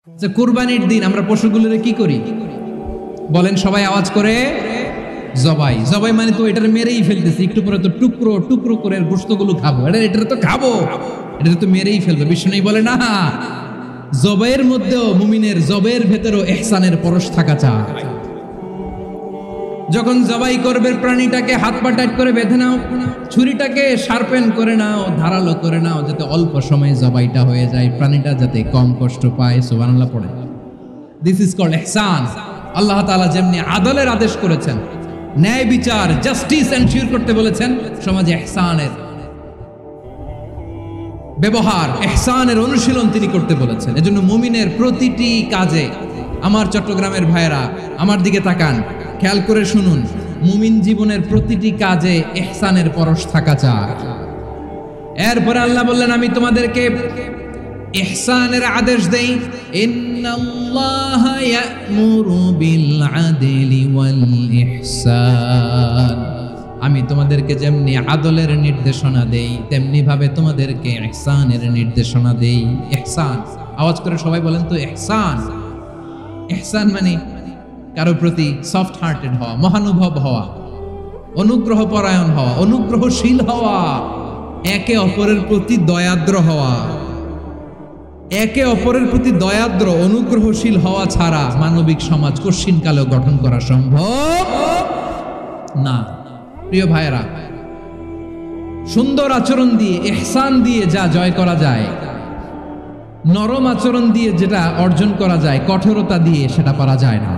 যে কুরবানির দিন আমরা পশুগুলোরে কি করি বলেন সবাই আওয়াজ করে? জবাই। জবাই মানে তো এটার মেরেই ফেলতেছি, একটু পরে তো টুকরো টুকরো করে গোশতগুলো খাবো, এটা তো খাবো, এটা তো মেরেই ফেলবে। বিষ্ণু বলে না, জবাইয়ের মধ্যেও মুমিনের জবাইয়ের ভেতরেও ইহসানের পরশ থাকা চায়। যখন জবাই করবে প্রাণীটাকে হাত পা টাইট করে বেঁধে নাও, ছুরিটাকে শার্পেন করে নাও, ধারালো করে নাও, যাতে অল্প সময়ে জবাইটা হয়ে যায়, প্রাণীটা যাতে কম কষ্ট পায়। সুবহানাল্লাহ পড়ে। দিস ইজ কল্ড ইহসান। আল্লাহ তাআলা যেমনি আদলের আদেশ করেছেন, ন্যায় বিচার জাস্টিস এনশিওর করতে বলেছেন, সমাজে ইহসানের ব্যবহার, ইহসানের অনুশীলন তিনি করতে বলেছেন। এজন্য মুমিনের প্রতিটি কাজে, আমার চট্টগ্রামের ভাইয়েরা আমার দিকে তাকান, খেয়াল করে শুনুন, মুমিন জীবনের প্রতিটি কাজে ইহসানের পরশ থাকা চায়। এরপরে আল্লাহ বললেন, আমি তোমাদেরকে ইহসানের আদেশ দেই। ইন্নাল্লাহা ইয়া'মুরু বিল আদলি ওয়াল ইহসান। আমি তোমাদেরকে যেমনি আদলের নির্দেশনা দেই, তেমনি ভাবে তোমাদেরকে ইহসানের নির্দেশনা দেই। ইহসান, আওয়াজ করে সবাই বলেন তো ইহসান। ইহসান মানে কারো প্রতি সফট হার্টেড হওয়া, মহানুভব হওয়া, অনুগ্রহ পরায়ণ হওয়া, অনুগ্রহশীল হওয়া, একে অপরের প্রতি দয়াদ্র হওয়া। একে অপরের প্রতি দয়াদ্র অনুগ্রহশীল হওয়া ছাড়া মানবিক সমাজ কশিনকালেও গঠন করা সম্ভব না। প্রিয় ভাইয়েরা, সুন্দর আচরণ দিয়ে, ইহসান দিয়ে যা জয় করা যায়, নরম আচরণ দিয়ে যেটা অর্জন করা যায়, কঠোরতা দিয়ে সেটা পারা যায় না।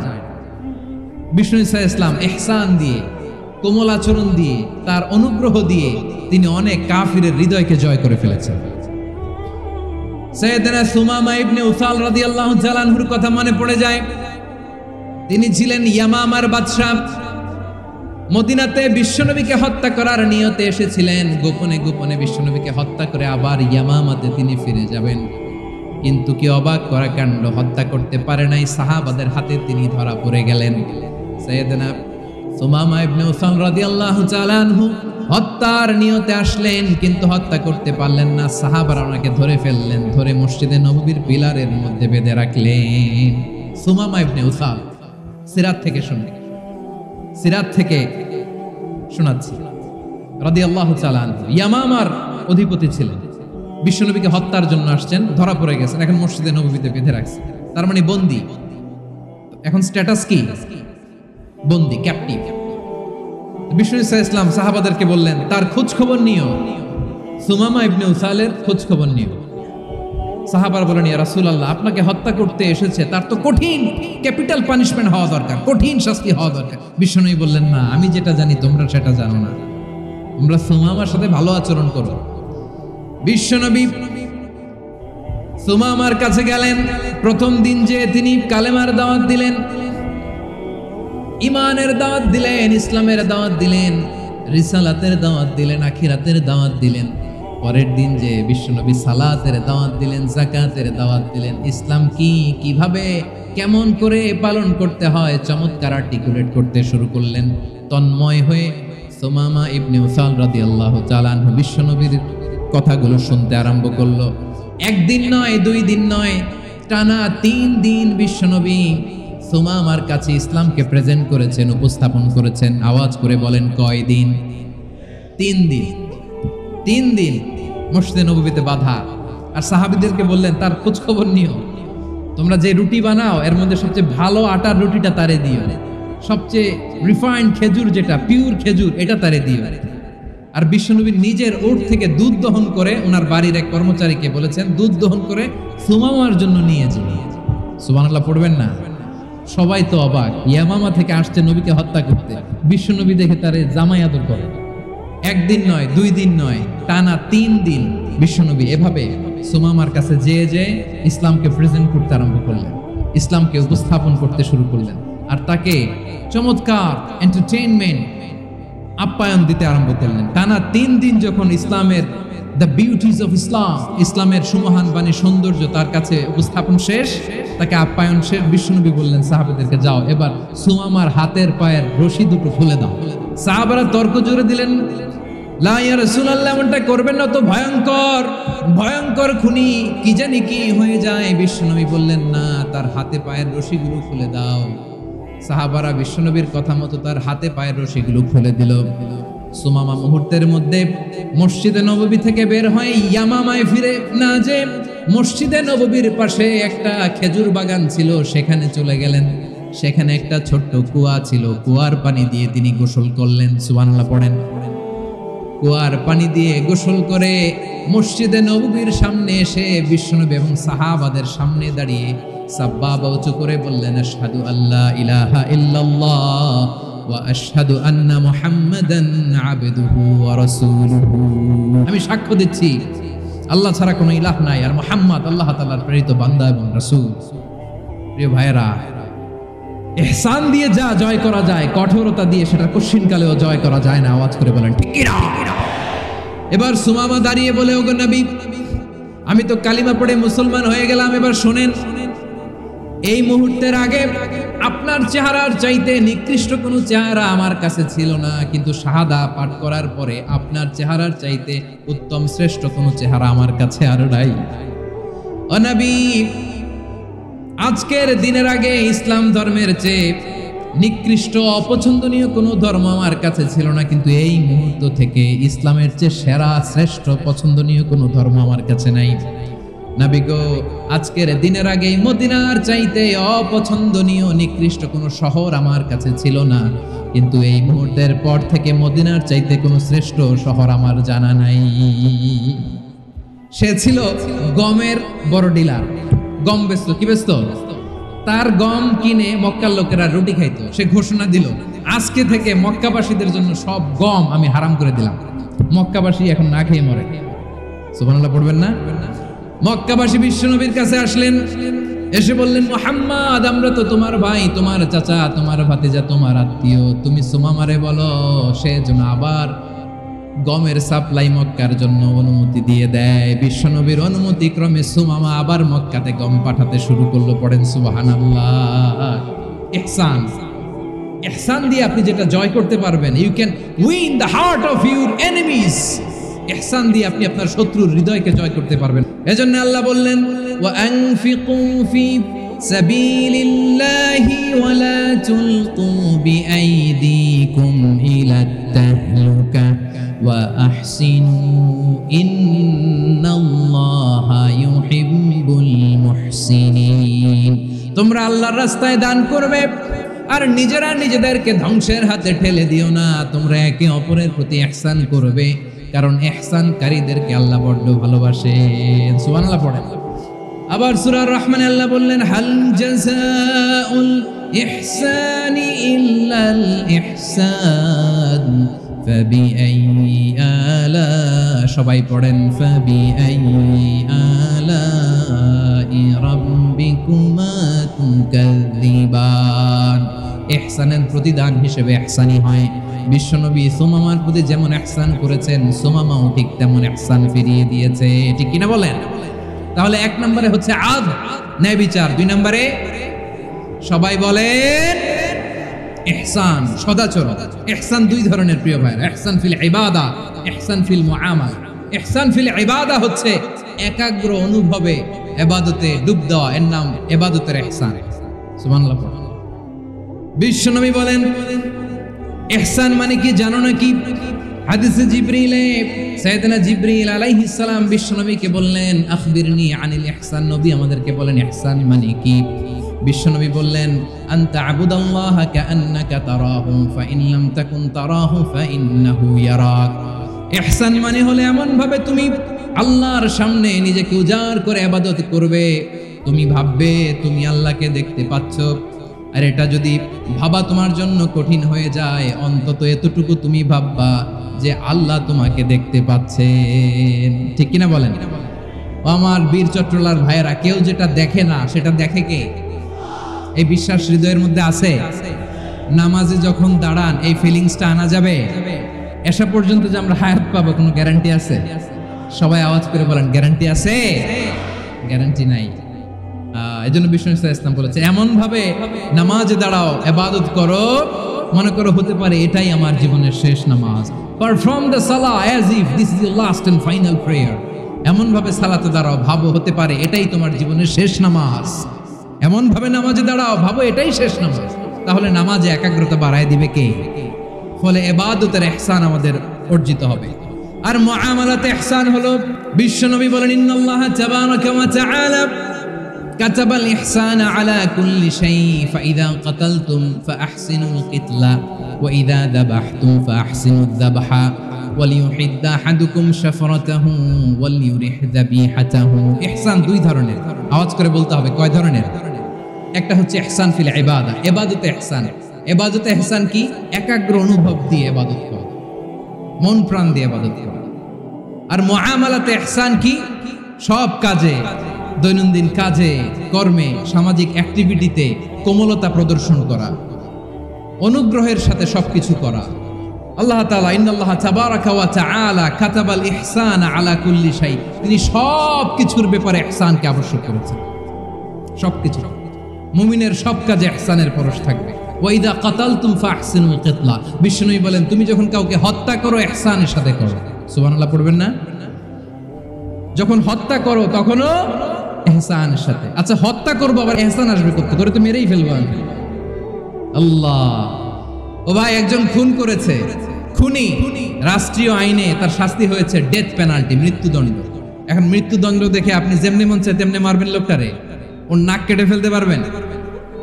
বিষ্ণু ঈসা ইসলাম ইহসান দিয়ে, কোমল আচরণ দিয়ে, তার অনুগ্রহ দিয়ে তিনি অনেক কাফিরের হৃদয়কে জয় করে ফেলেছেন। সাইয়েদনা সুমামা ইবনে উসাল রাদিয়াল্লাহু তাআলা আনহুর কথা মনে পড়ে যায়। তিনি ছিলেন ইয়ামামার বাদশা। মদিনাতে বিশ্বনবীকে হত্যা করার নিয়তে এসেছিলেন, গোপনে গোপনে বিশ্বনবীকে হত্যা করে আবার ইয়ামামাতে তিনি ফিরে যাবেন। কিন্তু কি অবাক করা কাণ্ড, হত্যা করতে পারে নাই, সাহাবাদের হাতে তিনি ধরা পড়ে গেলেন। সাইয়েদনা সুমামা ইবনে উসাল রাদিয়াল্লাহু তাআলা আনহু হত্যার নিয়তে আসলেন, কিন্তু হত্যা করতে পারলেন না। সাহাবারা ওনাকে ধরে ফেললেন, ধরে মসজিদে নববীর পিলারের মধ্যে বেঁধে রাখলেন। সুমামা ইবনে উসাল, সিরাত থেকে শুনুন, সিরাত থেকে শোনাচ্ছি, রাদিয়াল্লাহু তাআলা আনহু ইয়ামামার অধিপতি ছিলেন। বিশ্বনবীকে হত্যার জন্য আসছেন, ধরা পড়ে গেছেন, এখন মসজিদে নববীতে বেঁধে রাখছে, তার মানে বন্দী। এখন স্ট্যাটাস কি? বন্দী, ক্যাপটিভ। বিষ্ণু ঈসা ইসলাম সাহাবাদেরকে বললেন, তার খোঁজ খবর নিও, সুমামা ইবনে উসালের খোঁজ খবর নিও। সাহাবার বলেন, ইয়া রাসূলুল্লাহ, আপনাকে হত্যা করতে এসেছে, তার তো কঠিন ক্যাপিটাল পানিশমেন্ট হওয়া দরকার, কঠিন শাস্তি হওয়া দরকার। বিষ্ণু বললেন, না, আমি যেটা জানি তোমরা সেটা জানো না, তোমরা সুমামার সাথে ভালো আচরণ করো। বিশ্বনবী সুমামার কাছে গেলেন। প্রথম দিন যে তিনি কালেমার দাওয়াত দিলেন, ইমানের দাওয়াত দিলেন, ইসলামের দাওয়াত দিলেন, রিসালাতের দাওয়াত দিলেন, আখিরাতের দাওয়াত দিলেন। পরের দিন যে বিশ্বনবী সালাতের দাওয়াত দিলেন, যাকাতের দাওয়াত দিলেন, ইসলাম কি, কিভাবে, কেমন করে পালন করতে হয় চমৎকার আর্টিকুলেট করতে শুরু করলেন। তন্ময় হয়ে সুমামা ইবনে উসাল রাদিয়াল্লাহু তাআলা আনহু বিশ্বনবীর কথাগুলো শুনতে আরম্ভ করলো। একদিন নয়, 2 দিন নয়, টানা 3 দিন বিশ্বনবী সুমামার কাছে ইসলামকে প্রেজেন্ট করেছেন, উপস্থাপন করেছেন। আওয়াজ করে বলেন, কয় দিন? 3 দিন। 3 দিন মসজিদে নববীতে বাঁধা। আর সাহাবীদেরকে বললেন, তার খোঁজ খবর নিও, তোমরা যে রুটি বানাও এর মধ্যে সবচেয়ে ভালো আটার রুটিটা তারে দিও, সবচেয়ে রিফাইন্ড খেজুর, যেটা পিওর খেজুর, এটা তারে দিও। আর বিশ্বনবী নিজের ওট থেকে দুধ দহন করে ওনার বাড়ির এক কর্মচারীকে বলেছেন, দুধ দহন করে সুমামার জন্য নিয়ে যাবে। সুবহানাল্লাহ পড়বেন না? সবাই তো অবাক, ইয়ামামা থেকে আসছে নবীকে হত্যা করতে, বিশ্বনবী দেখে তারে জামাই আদর করে। 1 দিন নয়, 2 দিন নয়, টানা 3 দিন বিশ্বনবী এভাবে সুমামার কাছে যেয়ে ইসলামকে প্রেজেন্ট করতে আরম্ভ করলেন, ইসলামকে উপস্থাপন করতে শুরু করলেন। আর তাকে চমৎকার এন্টারটেইনমেন্ট, আপ্যায়ন দিতে আরম্ভ করলেন। টানা 3 দিন যখন ইসলামের দ্য বিউটিজ অফ ইসলাম, ইসলামের সুমহান বাণী, সৌন্দর্য তার কাছে উপস্থাপন শেষ, তাকে আপ্যায়ন শেষ, বিশ্বনবী বললেন সাহাবাদেরকে, যাও এবার সুমামার হাতের পায়ের রশি দুটো খুলে দাও। সাহাবারা তর্ক জুড়ে দিলেন, লা ইয়া রাসূলুল্লাহ, এমনটা করবেন না, তো ভয়ঙ্কর ভয়ঙ্কর খুনি, কি জানি কি হয়ে যায়। বিশ্বনবী বললেন, না, তার হাতে পায়ের রশিগুলো খুলে দাও। সাহাবারা বিশ্বনবীর কথা মতো তার হাতে পায়ের রশিগুলো খুলে দিল। সুমামা মুহূর্তের মধ্যে মসজিদে নববী থেকে বের হয়ে ইয়ামামায় ফিরে না যে মসজিদে নববীর পাশে একটা খেজুর বাগান ছিল, সেখানে চলে গেলেন। সেখানে একটা ছোট্ট কুয়া ছিল, কুয়ার পানি দিয়ে তিনি গোসল করলেন। সুবহানাল্লাহ পড়েন। কুয়ার পানি দিয়ে গোসল করে মসজিদে নববীর সামনে এসে বিশ্বনবী এবং সাহাবাদের সামনে দাঁড়িয়ে সাব্বাবা উঁচু করে বললেন, আশহাদু আল্লা ইলাহা ইল্লাল্লাহ ওয়া আশহাদু আন্না মুহাম্মাদান আবদুহু ওয়া রাসূলুহু। আমি সাক্ষ্য দিচ্ছি আল্লাহ ছাড়া কোনো ইলাহ নাই, আর মুহাম্মদ আল্লাহ তাআলার প্রেরিত বান্দা এবং রাসূল। প্রিয় ভাইরা, ইহসান দিয়ে যা জয় করা যায়, কঠোরতা দিয়ে সেটা কঠিনকালেও জয় করা যায় না। আওয়াজ করে বলেন ঠিক কিনা? এবার সুমামা দাঁড়িয়ে বলে, ওগো নবী, আমি তো কালিমা পড়ে মুসলমান হয়ে গেলাম, এবার শোনেন, এই মুহূর্তের আগে আপনার চেহারার চাইতে নিকৃষ্ট কোনো চেহারা আমার কাছে ছিল না, কিন্তু শাহাদা পাঠ করার পরে আপনার চেহারার চাইতে উত্তম শ্রেষ্ঠ কোনো চেহারা আমার কাছে আর নাই। ও নবী, আজকের দিনের আগে ইসলাম ধর্মের চেয়ে নিকৃষ্ট অপছন্দনীয় কোনো ধর্ম আমার কাছে ছিল না, কিন্তু এই মুহূর্ত থেকে ইসলামের চেয়ে সেরা শ্রেষ্ঠ পছন্দনীয় কোনো ধর্ম আমার কাছে নাই। নবী গো, আজকের দিনের আগে মদিনার চাইতে অপছন্দনীয় নিকৃষ্ট কোনো শহর আমার কাছে ছিল না, কিন্তু এই মুহূর্তের পর থেকে মদিনার চাইতে কোনো শ্রেষ্ঠ শহর আমার জানা নাই। সে ছিল গমের বড় ডিলার, গম বেচতো। কি বেচতো? তার গম কিনে মক্কার লোকেরা রুটি খাইতো। সে ঘোষণা দিল, আজকে থেকে মক্কাবাসীদের জন্য সব গম আমি হারাম করে দিলাম, মক্কাবাসী এখন না খেয়ে মরে। সুবহানাল্লাহ পড়বেন না? মক্কাবাসী বিশ্বনবীর কাছে আসলেন, এসে বললেন, মুহাম্মদ, আমরা তো তোমার ভাই, তোমার চাচা, তোমার ভাতিজা, তোমার আত্মীয়, তুমি সুমামারে বলো সে যেন আবার গমের সাপ্লাই মক্কার জন্য অনুমতি দিয়ে দেয়। বিশ্বনবীর অনুমতি ক্রমে সুমামা আবার মক্কাতে গম পাঠাতে শুরু করলো। পড়েন সুবহানাল্লাহ। ইহসান, ইহসান দিয়ে আপনি যেটা জয় করতে পারবেন, you can win the heart of your enemies. ইহসান দিয়ে আপনি আপনার শত্রুর হৃদয়কে জয় করতে পারবেন। এজন্য আল্লাহ বললেন, ওয়া আনফিকু ফি সাবিলিল্লাহি ওয়া লা তুলকু বিআইদিকুম ইলা তাহলুকা ওয়া আহসিনু ইন্নাল্লাহা ইউহিব্বুল মুহসিনিন। তোমরা আল্লাহর রাস্তায় দান করবে আর নিজেরা নিজেদেরকে ধ্বংসের হাতে ঠেলে দিও না। তোমরা একে অপরের প্রতি ইহসান করবে, কারণ ইহসানকারীদেরকে আল্লাহ বড় ভালোবাসেন। সুবহানাল্লাহ পড়েন। আবার সূরা রহমানে আল্লাহ বললেন, হাল জাযাউল ইহসানি ইল্লাল ইহসান ফাবিআইয়ি আলা, সবাই পড়েন, ফাবিআইয়ি আলাই রাব্বিকুমা তুকাযযিবান। ইহসানের প্রতিদান হিসেবে ইহসানি হয়। বিশ্বনবী সুমামার প্রতি যেমন ইহসান করেছেন, সুমামাও ঠিক তেমন ইহসান ফিরিয়ে দিয়েছে। ঠিক কিনা বলেন? তাহলে এক নম্বরে হচ্ছে আদল, ন্যায় বিচার। দুই নম্বরে সবাই বলেন ইহসান, সদাচরণ। ইহসান দুই ধরনের প্রিয় ভাইরা, ইহসান ফিল ইবাদা, ইহসান ফিল মুআমালা। ইহসান ফিল ইবাদা হচ্ছে একাগ্র অনুভবে ইবাদতে ডুব দেওয়া, এর নাম ইবাদতের ইহসান। সুবহানাল্লাহ। বিশ্বনবী বলেন ইহসান মানে কি জানো নাকি? হাদিসে জিবরিলে সাইয়েদনা জিবরিল আলাইহিস সালাম বিশ্বনবীকে বললেন, আখবিরনি আনিল ইহসান। নবী আমাদেরকে বলেন ইহসান মানে কি? বিশ্বনবী বললেন, আনতা আবুদাল্লাহা কাআন্নাকা তারাহু ফাইন লাম তাকুন তারাহু ফাইন্নাহু ইয়ারাক। ইহসান মানে হলো এমন ভাবে তুমি আল্লাহর সামনে নিজেকে উজাড় করে ইবাদত করবে, তুমি ভাববে তুমি আল্লাহকে দেখতে পাচ্ছ। আর এটা যদি ভাবা তোমার জন্য কঠিন হয়ে যায়, অন্তত এতটুকু তুমি ভাববা যে আল্লাহ তোমাকে দেখতে পাচ্ছেন। ঠিক কিনা বলেন? আমার বীর চট্টলার ভাইয়েরা, কেউ যেটা দেখে না সেটা দেখে কে? এই বিশ্বাস হৃদয়ের মধ্যে আছে? নামাজে যখন দাঁড়ান এই ফিলিংসটা আনা যাবে? এসা পর্যন্ত যে আমরা হায়াত পাবো কোনো গ্যারান্টি আছে? সবাই আওয়াজ করে বলেন, গ্যারান্টি আছে? গ্যারান্টি নাই। এজন্য বিষ্ণু ইসলাম বলেছে, এমন ভাবে নামাজে দাঁড়াও, ইবাদত করো, মনে করো হতে পারে এটাই আমার জীবনের শেষ নামাজ। পারফর্ম দ্য সালাহ as if this is your last and final prayer. এমন ভাবে সালাতে দাঁড়াও, ভাবো হতে পারে এটাই তোমার জীবনের শেষ নামাজ। এমন ভাবে নামাজে দাঁড়াও, ভাবো এটাই শেষ নামাজ। তাহলে নামাজে একাগ্রতা বাড়ায় দিবে কে? ফলে ইবাদতের ইহসান আমাদের অর্জিত হবে। আর মুআমালাতে ইহসান হলো, বিশ্বনবী বলেন ইন্নাল্লাহা তাবারাকা ওয়া তাআলা কাতাবাল ইহসানা আলা কুল্লি শাই ফাইযা কাতালতুম ফাআহসিনুল কিতলা ওয়া ইযা যাবাহতুম ফাআহসিনুদ যাবহা ওয়ালিউহিদ্দা আহাদুকুম শাফরাতাহু ওয়ালিউরিহ যাবিহাতাহু। ইহসান দুই ধরনের, আওয়াজ করে বলতে হবে কয় ধরনের? একটা হচ্ছে ইহসান ফিল ইবাদা, ইবাদতে ইহসান। ইবাদতে ইহসান কি? একাগ্র অনুভব দিয়ে ইবাদত করা, মন প্রাণ দিয়ে ইবাদত করা। আর মুআমালাতে ইহসান কি? সব কাজে, দৈনন্দিন কাজে, কর্মে, সামাজিক অ্যাক্টিভিটিতে কোমলতা প্রদর্শন করা, অনুগ্রহের সাথে সবকিছু করা। আল্লাহ তাআলা ইন্নাল্লাহা তাবারাকা ওয়া তাআলা কাতাবাল ইহসানা আলা কুল্লি শাই, তিনি সব কিছুর ব্যাপারে ইহসানকে আবশ্যক করেছেন। সবকিছু, মুমিনের সব কাজে ইহসানের পরশ থাকবে। ওয়া ইযা কাতালতুম ফাহসিনুল কিতলা, বিষ্ণুই বলেন তুমি যখন কাউকে হত্যা করো ইহসানের সাথে করো। সুবহানাল্লাহ পড়বেন না? যখন হত্যা করো তখনও ইহসানের সাথে। আচ্ছা, হত্যা করবো আবার ইহসান আসবে করতে করে, তো মেরেই ফেলবো আমি। আল্লাহ, ও ভাই একজন খুন করেছে, খুনি রাষ্ট্রীয় আইনে তার শাস্তি হয়েছে ডেথ পেনাল্টি, মৃত্যুদণ্ড। এখন মৃত্যুদণ্ড দেখে আপনি যেমনি মন চায় তেমনি মারবেন লোকটারে? ওর নাক কেটে ফেলতে পারবেন?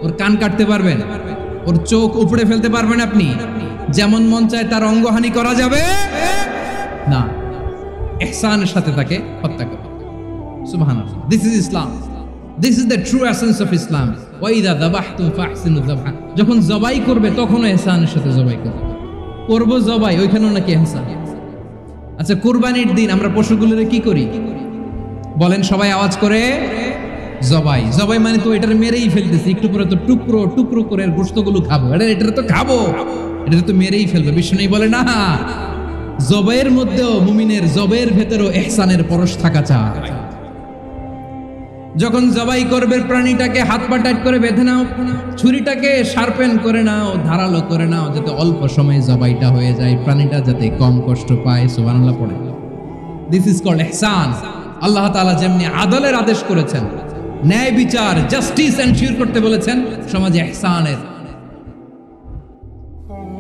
ওর কান কাটতে পারবেন? ওর চোখ উপড়ে ফেলতে পারবেন আপনি? যেমন মন চায় তার অঙ্গহানি করা যাবে না। ইহসানের সাথে তাকে হত্যা করা। সুবহানাল্লাহ, this is Islam, this is the true essence of Islam. ওয়া ইযা যাবাহতুম ফাহসিনু যাবহা, যখন জবাই করবে তখনও ইহসানের সাথে জবাই করবে। করব জবাই, ওইখানেও নাকি ইহসান। আচ্ছা, কুরবানির দিন আমরা পশুগুলোর কি করি বলেন সবাই আওয়াজ করে? জবাই। জবাই মানে তো এটার মেরেই ফেলতেছি, একটু পরে তো টুকরো টুকরো করে গোশতগুলো খাবো, এটা তো খাবো, এটা তো মেরেই ফেলবে। বিষ্ণু বলে না, জবাইয়ের মধ্যেও মুমিনের জবাইয়ের ভেতরেও ইহসানের পরশ থাকা চায়। যখন জবাই করবে প্রাণীটাকে হাত পা টাইট করে বেঁধে নাও, ছুরিটাকে শার্পেন করে নাও, ধারালো করে নাও, যাতে অল্প সময়ে জবাইটা হয়ে যায়, প্রাণীটা যাতে কম কষ্ট পায়। সুবহানাল্লাহ পড়ে। দিস ইজ কল্ড ইহসান। আল্লাহ তাআলা যেমনি আদলের আদেশ করেছেন, ন্যায় বিচার, জাস্টিস এনশিওর করতে বলেছেন, সমাজে ইহসানের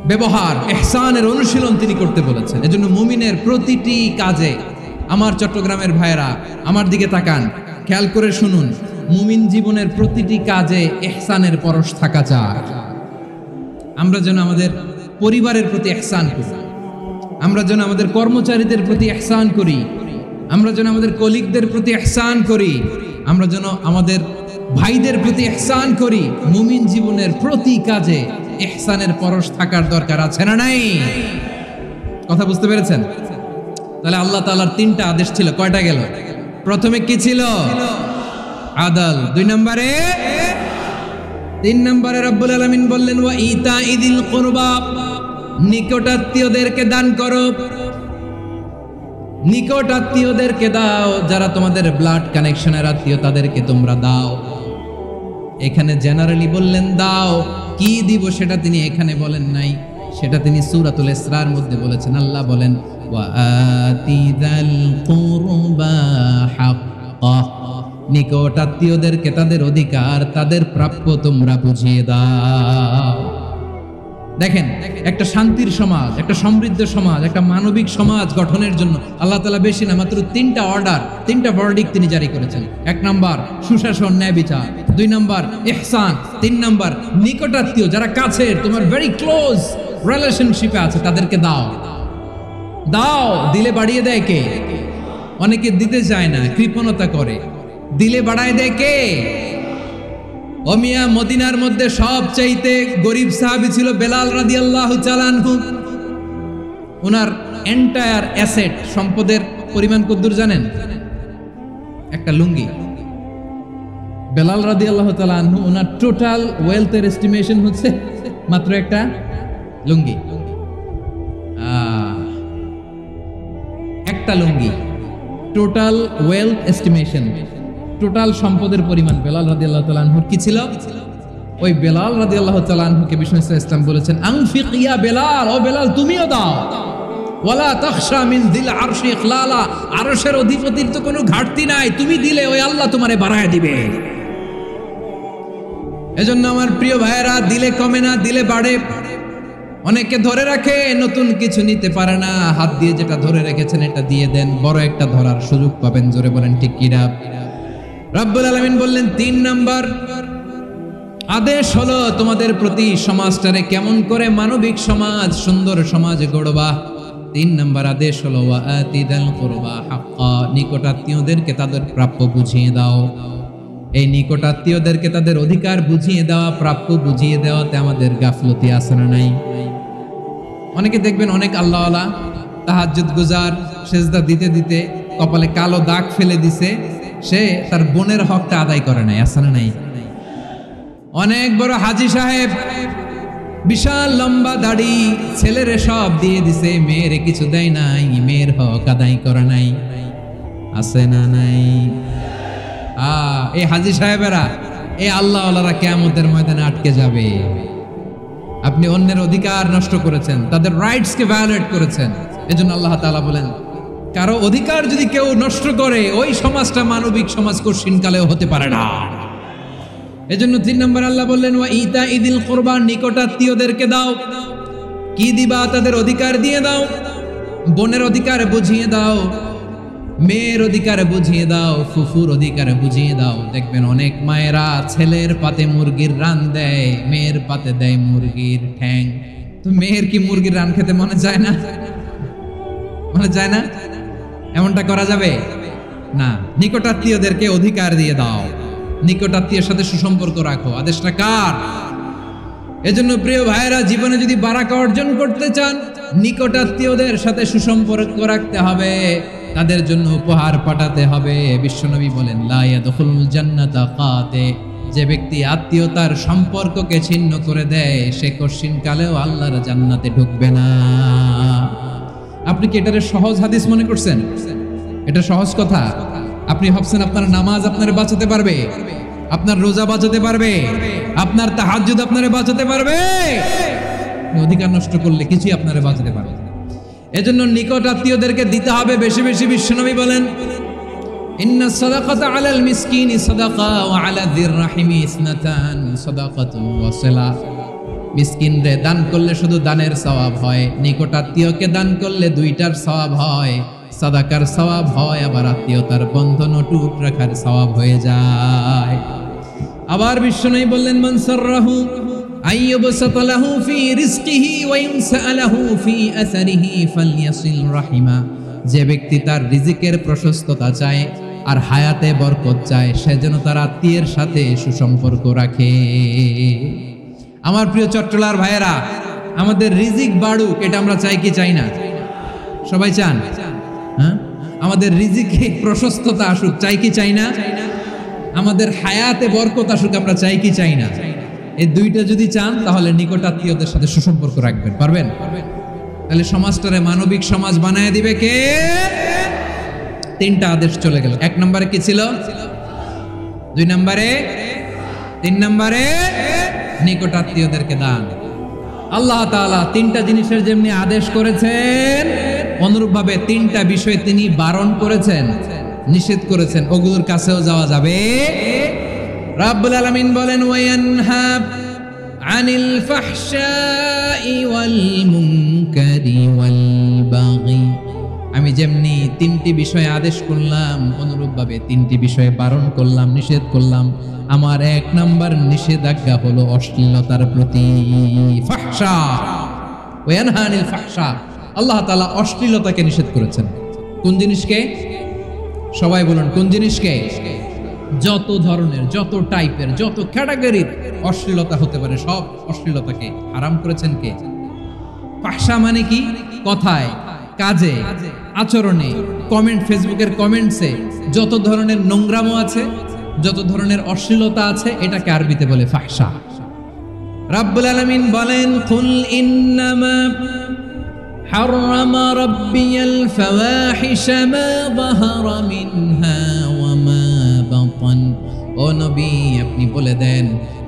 ব্যবহার, ইহসানের অনুশীলন তিনি করতে বলেছেন। এজন্য মুমিনের প্রতিটি কাজে, আমার চট্টগ্রামের ভাইয়েরা আমার দিকে তাকান, খেয়াল করে শুনুন, মুমিন জীবনের প্রতিটি কাজে ইহসানের পরশ থাকা চায়। আমরা যেন আমাদের পরিবারের প্রতি ইহসান করি, আমরা যেন আমাদের কর্মচারীদের প্রতি ইহসান করি, আমরা যেন আমাদের কলিগদের প্রতি ইহসান করি, আমরা যেন আমাদের ভাইদের প্রতি ইহসান করি। মুমিন জীবনের প্রতি কাজে ইহসানের পরশ থাকার দরকার আছে না নাই? কথা বুঝতে পেরেছেন? তাহলে আল্লাহ তাআলার তিনটা আদেশ ছিল, কয়টা গেল? প্রথমে কি ছিল? আদল। দুই নম্বরে, তিন নম্বরে রব্বুল আলামিন বললেন ওয়া ইতাইদিল কুরবা, নিকটাত্মীয়দেরকে দান করো। নিকট আত্মীয়দেরকে দাও, যারা তোমাদের ব্লাড কানেকশনের আত্মীয় তাদেরকে তোমরা দাও। এখানে জেনারেলি বললেন দাও, কি দিব সেটা তিনি এখানে বলেন নাই, সেটা তিনি সূরাতুল ইসরার মধ্যে বলেছেন। আল্লাহ বলেন ওয়া আতিযাল কুরবা হাক্কা, নিকট আত্মীয়দেরকে তাদের অধিকার, তাদের প্রাপ্য তোমরা বুঝিয়ে দাও। দেখেন, একটা শান্তির সমাজ, একটা সমৃদ্ধ সমাজ, একটা মানবিক সমাজ গঠনের জন্য আল্লাহ তাআলা বেশি না মাত্র তিনটা অর্ডার, তিনটা ভার্ডিক্ট তিনি জারি করেছেন। এক নাম্বার সুশাসন, ন্যায় বিচার। দুই নাম্বার ইহসান। তিন নাম্বার নিকটাত্মীয়, যারা কাছের, তোমার ভেরি ক্লোজ রিলেশনশিপে আছে, তাদেরকে দাও। দাও, দিলে বাড়িয়ে দেয় কে? অনেকে দিতে চায় না, কৃপণতা করে। দিলে বাড়ায় দেয় কে? ওমিয়া, মদিনার মধ্যে সবচাইতে গরিব সাহাবী ছিল বেলাল রাদিয়াল্লাহু তাআলা আনহু। ওনার এন্টায়ার অ্যাসেট, সম্পদের পরিমাণ কতদূর জানেন? একটা লুঙ্গি। বেলাল রাদিয়াল্লাহু তাআলা আনহু, ওনার টোটাল ওয়েলথের এস্টিমেশন হচ্ছে মাত্র একটা লুঙ্গি। একটা লুঙ্গি, টোটাল ওয়েলথ এস্টিমেশন, টোটাল সম্পদের পরিমাণ বেলাল রাদিয়াল্লাহু তাআলা আনহুর কি ছিল? ওই বেলাল রাদিয়াল্লাহু তাআলা আনহুকে বিষ্ণু ইসলাম বলেছেন আনফিক ইয়া বেলাল, ও বেলাল তুমিও দাও। ওয়ালা তাখশা মিন যিল আরশি ইখলালা, আরশের অধিপতির তো কোনো ঘাটতি নাই, তুমি দিলে ওই আল্লাহ তোমারে বাড়ায় দিবে। এজন্য আমার প্রিয় ভাইয়েরা, দিলে কমে না, দিলে বাড়ে। অনেকে ধরে রাখে, নতুন কিছু নিতে পারে না, হাত দিয়ে যেটা ধরে রেখেছেন এটা দিয়ে দেন, বড় একটা ধরার সুযোগ পাবেন। জোরে বলেন ঠিক কিনা? রব্বুল আলামিন বললেন ৩ নাম্বার আদেশ হলো তোমাদের প্রতি সমাজটারে কেমন করে মানবিক সমাজ, সুন্দর সমাজ গড়বা। ৩ নাম্বার আদেশ হলো ওয়াআতিদাল কুরবা হাক্কা, নিকটাত্মীয়দেরকে তাদের প্রাপ্য বুঝিয়ে দাও। এই নিকটাত্মীয়দেরকে তাদের অধিকার বুঝিয়ে দেওয়া, প্রাপ্য বুঝিয়ে দেওয়াতে আমাদের গাফলতি আছে না নাই? অনেকে দেখবেন অনেক আল্লাহওয়ালা তাহাজ্জুদ গুজার, সেজদা দিতে দিতে কপালে কালো দাগ ফেলে দিছে, সে তার বোনের হকটা আদায় করে নাই, আছে না নাই? অনেক বড় হাজী সাহেব, বিশাল লম্বা দাড়ি, ছেলেরে সব দিয়ে দিছে, মেয়েরে কিছু দেয় নাই, মেয়ের হক আদায় করে নাই, আছে না নাই? এই হাজী সাহেবেরা, এই আল্লাহওয়ালারা কিয়ামতের ময়দানে আটকে যাবে। আপনি অন্যের অধিকার নষ্ট করেছেন, তাদের রাইটস কে ভায়োলেট করেছেন। এজন্য আল্লাহ তাআলা বলেন, কারো অধিকার যদি কেউ নষ্ট করে, ওই সমাজটা মানবিক সমাজ কঠিনকালেও হতে পারে না। এজন্য ৩ নম্বর আল্লাহ বললেন ওয়া ইতা ইদিল কুরবা, নিকটাত্মীয়দেরকে দাও। কি দিবা? তাদের অধিকার দিয়ে দাও। বোনের অধিকার বুঝিয়ে দাও, মেয়ের অধিকার বুঝিয়ে দাও, ফুফুর অধিকার বুঝিয়ে দাও। দেখবেন অনেক মায়েরা ছেলের পাতে মুরগির রান দেয়, মেয়ের পাতে দেয় মুরগির ঠ্যাং। তো মেয়ের কি মুরগির রান খেতে মনে যায় না? মনে যায় না? এমনটা করা যাবে না। নিকটাত্মীয়দেরকে অধিকার দিয়ে দাও, নিকটাত্মীয়ের সাথে সুসম্পর্ক রাখো। আদেশটা কার? এজন্য প্রিয় ভাইয়েরা, জীবনে যদি বারাকা অর্জন করতে চান, নিকটাত্মীয়দের সাথে সুসম্পর্ক রাখতে হবে, তাদের জন্য উপহার পাঠাতে হবে। বিশ্বনবী বলেন লা ইয়াদখুলুল জান্নাতা কাতে, যে ব্যক্তি আত্মীয়তার সম্পর্ককে ছিন্ন করে দেয়, সে কঠিনকালেও আল্লাহর জান্নাতে ঢুকবে না। আপনি কি এটারে সহজ হাদিস মনে করছেন? এটা সহজ কথা। আপনি ভাবছেন আপনার নামাজ আপনারে বাঁচাতে পারবে, আপনার রোজা বাঁচাতে পারবে, আপনার তাহাজ্জুদ আপনারে বাঁচাতে পারবে? অধিকার নষ্ট করলে কিছুই আপনারে বাঁচাতে পারবে না। এজন্য নিকট আত্মীয়দেরকে দিতে হবে বেশি বেশি। বিশ্বনবী বলেন ইন্না সাদাকাতা আলাল মিসকিনি সাদাকা ওয়া আলা যির রাহিমি ইসনাতান সাদাকাতুন ওয়া সিলা। মিসকিনরে দান করলে শুধু দানের সওয়াব হয়, নিকট আত্মীয়কে দান করলে দুইটার সওয়াব হয়, সাদাকার সওয়াব হয়, আবার আত্মীয়তার বন্ধন অটুট রাখার সওয়াব হয়ে যায়। আবার বিশ্বনবী বললেন মান সাররাহু আইয়ুবসাতা লাহু ফি রিজকিহি ওয়া ইনসা লাহু ফি আসারিহি ফালইয়াসিল রাহিমা। যে ব্যক্তি তার রিজিকের প্রশস্ততা চায় আর হায়াতে বরকত চায়, সে যেন তার আত্মীয়ের সাথে সুসম্পর্ক রাখে। আমার প্রিয় চট্টলার ভাইয়েরা, আমাদের রিজিক বাড়ুক, এটা আমরা চাই কি চাই না? সবাই চান? হ্যাঁ, আমাদের রিজিকে প্রশস্ততা আসুক, চাই কি চাই না? আমাদের হায়াতে বরকত আসুক, আমরা চাই কি চাই না? এই দুইটা যদি চান, তাহলে নিকটাত্মীয়দের সাথে সুসম্পর্ক রাখবেন। পারবেন? তাহলে সমাজটারে মানবিক সমাজ বানায় দিবে কে? 3টা আদেশ চলে গেল। 1 নম্বরে কি ছিল? 2 নম্বরে, 3 নম্বরে নিকটাত্মীয়দেরকে দান। আল্লাহ তাআলা 3টা জিনিসের যেমনি আদেশ করেছেন, অনুরূপভাবে 3টা বিষয় তিনি বারণ করেছেন, নিষেধ করেছেন। ওগুলোর কাছেও যাওয়া যাবে। রাব্বুল আলামিন বলেন ওয়ায়ানহা আনিল ফাহশাই ওয়াল মুনকারি ওয়াল বাগি। আমি যেমনি 3টি বিষয়ে আদেশ করলাম, অনুরূপভাবে 3টি বিষয়ে বারণ করলাম, নিষেধ করলাম। আমার 1 নাম্বার নিষেধাজ্ঞা হলো অশ্লীলতার প্রতি। ফাহশা, ওয়ায়ানহা আনিল ফাহশা, আল্লাহ তাআলা অশ্লীলতাকে নিষেধ করেছেন। কোন জিনিসকে? সবাই বলুন, কোন জিনিসকে? যত ধরনের, যত টাইপের, যত ক্যাটাগরির অশ্লীলতা হতে পারে, সব অশ্লীলতাকে হারাম করেছেন কে? ফাহশা মানে কি? কথায়, কাজে, আচরণে, কমেন্ট, ফেসবুকের কমেন্টসে যত ধরনের নোংরামো আছে, যত ধরনের অশ্লীলতা আছে, এটাকে আরবিতে বলে ফাহশা। রাব্বুল আলামিন বলেন কুল ইন্নামা হারামা রাব্বিয়াল ফাওয়াহিশা মা যাহারা মিনহা ওয়া মা বাতান। ও নবী আপনি বলে দেন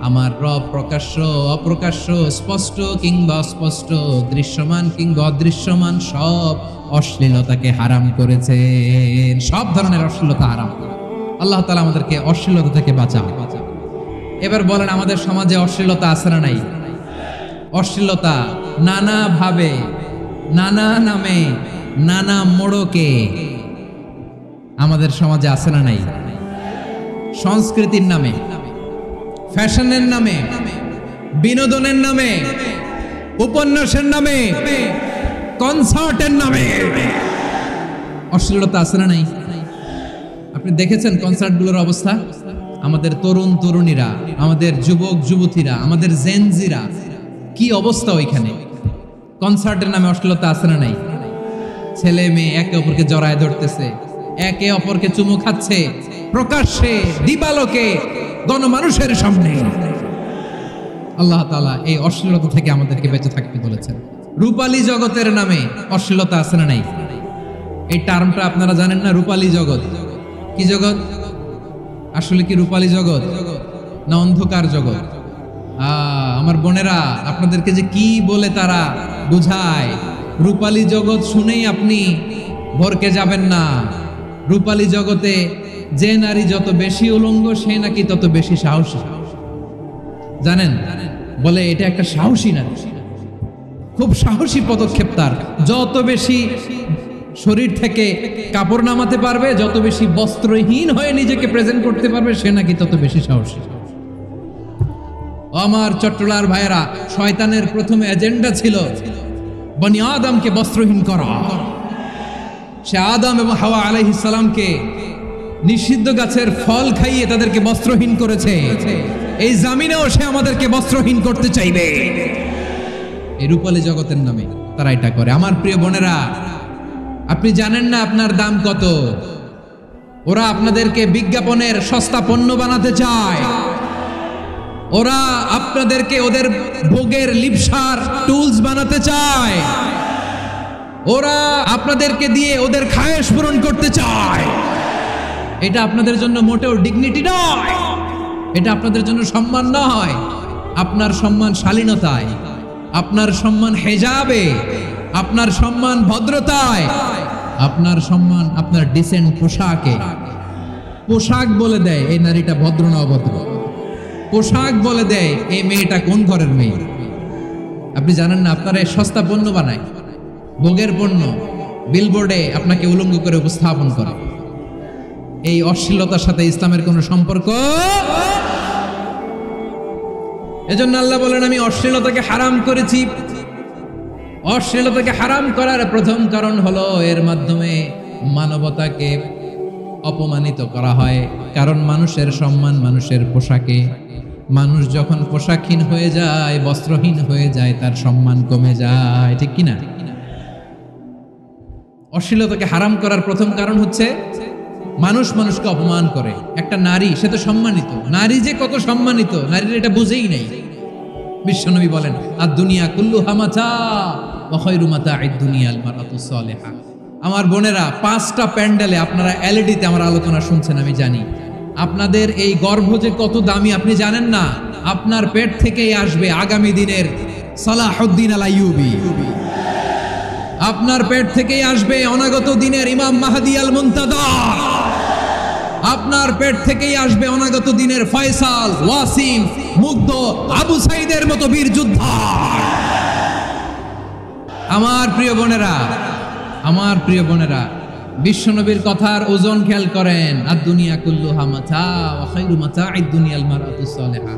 আমার রব প্রকাশ্য অপ্রকাশ্য স্পষ্ট কিংবা অস্পষ্ট দৃশ্যমান কিংবা অদৃশ্যমান সব অশ্লীলতাকে হারাম করেছেন। সব ধরনের অশ্লীলতা হারাম। আল্লাহ তাআলা আমাদেরকে অশ্লীলতা থেকে বাঁচান। এবার বলেন আমাদের সমাজে অশ্লীলতা আছে না নাই? অশ্লীলতা নানা ভাবে, নানা নামে, নানা মোড়কে আমাদের সমাজে আছে না নাই? সংস্কৃতির নামে, ফ্যাশনের নামে, বিনোদনের নামে, উপন্যাসের নামে, কনসার্টের নামে অশ্লীলতা আছে না নাই? আপনি দেখেছেন কনসার্টগুলোর অবস্থা? আমাদের তরুণ তরুণীরা, আমাদের যুবক যুবতীরা, আমাদের জেনজিরা কি অবস্থা ওইখানে? কনসার্টের নামে অশ্লীলতা আছে না নাই? ছেলে মেয়ে একে অপরকে জড়ায় ধরতেছে, একে অপরকে চুমু খাচ্ছে প্রকাশ্যে, দিবালোকে, গণমানুষের সামনে। আল্লাহ তাআলা এই অশ্লীলতা থেকে আমাদেরকে বেঁচে থাকতে বলেছেন। রূপালী জগতের নামে অশ্লীলতা আছে না নাই? এই টার্মটা আপনারা জানেন না? রূপালী জগৎ কি জগৎ? আসলে কি রূপালী জগৎ না অন্ধকার জগৎ? আমার বোনেরা, আপনাদেরকে যে কি বলে তারা বুঝায়, রূপালী জগৎ শুনেই আপনি ভরকে যাবেন না। রূপালী জগতে যে নারী যত বেশি উলঙ্গ সে নাকি তত বেশি সাহসী। জানেন? বলে এটা একটা সাহসী নারী, খুব সাহসী পদক্ষেপ তার। যত বেশি শরীর থেকে কাপড় নামাতে পারবে, যত বেশি বস্ত্রহীন হয়ে নিজেকে প্রেজেন্ট করতে পারবে, সে নাকি তত বেশি সাহসী। আমার চট্টলার ভাইয়েরা, শয়তানের প্রথম এজেন্ডা ছিল বনি আদমকে বস্ত্রহীন করা। সে আদম এবং হাওয়া আলাইহিস সালামকে নিষিদ্ধ গাছের ফল খাইয়ে তাদেরকে বস্ত্রহীন করেছে। এই জামিনেও সে আমাদেরকে বস্ত্রহীন করতে চাইবে। এই রূপালী জগতের নামে তারা এটা করে। আমার প্রিয় বোনেরা, আপনি জানেন না আপনার দাম কত? ওরা আপনাদেরকে বিজ্ঞাপনের সস্তা পণ্য বানাতে চায়। ওরা আপনাদেরকে ওদের ভোগের লিপসার টুলস বানাতে চায়। ওরা আপনাদেরকে দিয়ে ওদের খায়েশ পূরণ করতে চায়। এটা আপনাদের জন্য মোটেও ডিগনিটি নয়, এটা আপনাদের জন্য সম্মান নয়। আপনার সম্মান শালীনতায়, আপনার সম্মান হেজাবে, আপনার সম্মান ভদ্রতায়, আপনার সম্মান আপনার ডিসেন্ট পোশাকে। পোশাক বলে দেয় এই নারীটা ভদ্র না অভদ্র। পোশাক বলে দেয় এই মেয়েটা কোন ঘরের মেয়ে। আপনি জানেন না? আপনারা এই সস্তা পণ্য বানায়, ভোগের পণ্য, বিলবোর্ডে আপনাকে উলঙ্গ করে উপস্থাপন করে। এই অশ্লীলতার সাথে ইসলামের কোনো সম্পর্ক। এজন্য আল্লাহ বলেন আমি অশ্লীলতাকে হারাম করেছি। অশ্লীলতাকে হারাম করার প্রথম কারণ হলো এর মাধ্যমে মানবতাকে অপমানিত করা হয়। কারণ মানুষের সম্মান মানুষের পোশাকে। মানুষ যখন পোশাকহীন হয়ে যায়, বস্ত্রহীন হয়ে যায়, তার সম্মান কমে যায়, ঠিক কিনা? অশ্লীলতাকে হারাম করার প্রথম কারণ হচ্ছে মানুষ মানুষকে অপমান করে। একটা নারী, সে তো সম্মানিত। নারী যে কত সম্মানিত, নারীর এটা বুঝেই নেই। বিশ্বনবী বলেন আর দুনিয়া কুল্লুহা মাতা ওয়া খায়রু মাতা'আদ দুনিয়াল মারআতুস সালিহা। আমার বোনেরা, 5টা প্যান্ডেলে আপনারা এলইডিতে আমার আলোচনা শুনছেন, আমি জানি। আপনাদের এই গর্ভ যে কত দামি আপনি জানেন না। আপনার পেট থেকেই আসবে আগামী দিনের সালাহুদ্দিন আল আইয়ুবী। আপনার পেট থেকেই আসবে অনাগত দিনের ইমাম মাহদী আল মুনতাযর। আপনার পেট থেকেই আসবে অনাগত দিনের ফয়সাল, ওয়াসিম, মুগ্ধ, আবু সাইদের মতো বীর যোদ্ধা। আমার প্রিয় বোনেরা, আমার প্রিয় বোনেরা, বিশ্বনবীর কথার ওজন খেয়াল করেন। আর দুনিয়া কুল্লুহা মাতা ওয়া খায়রু মাতা'আদ দুনিয়াল মারআতুস সালিহা।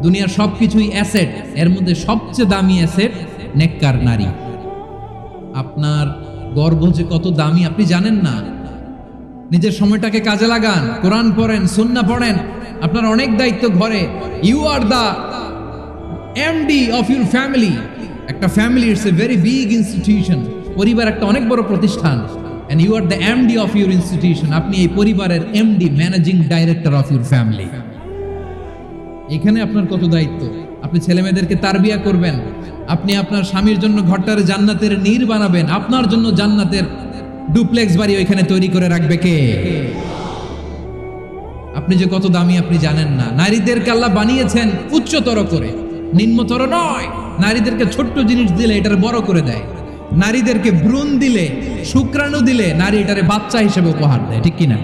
দুনিয়ার সবকিছুই অ্যাসেট, এর মধ্যে সবচেয়ে দামি অ্যাসেট নেককার নারী। আপনার গর্ভ যে কত দামি আপনি জানেন না। নিজের সময়টাকে কাজে লাগান, কোরআন পড়েন, সুন্নাহ পড়েন। আপনার অনেক দায়িত্ব ঘরে। You are the MD of your family. একটা family it's a very big institution. পরিবার একটা অনেক বড় প্রতিষ্ঠান। and you are the MD of your institution. আপনি এই পরিবারের MD, managing director of your family. এখানে আপনার কত দায়িত্ব। আপনি ছেলে মেয়েদেরকে তারবিয়া করবেন। আপনি আপনার স্বামীর জন্য ঘরটার জান্নাতের নীর বানাবেন। আপনার জন্য জান্নাতের ডুপ্লেক্স বাড়ি ওইখানে তৈরি করে রাখবে কে? আপনি যে কত দামি আপনি জানেন না। নারীদেরকে আল্লাহ বানিয়েছেন উচ্চতর করে, নিম্নতর নয়। নারীদেরকে ছোট্ট জিনিস দিলে এটারে বড় করে দেয়। নারীদেরকে ভ্রূণ দিলে, শুক্রাণু দিলে নারী এটারে বাচ্চা হিসেবে উপহার দেয়, ঠিক কিনা?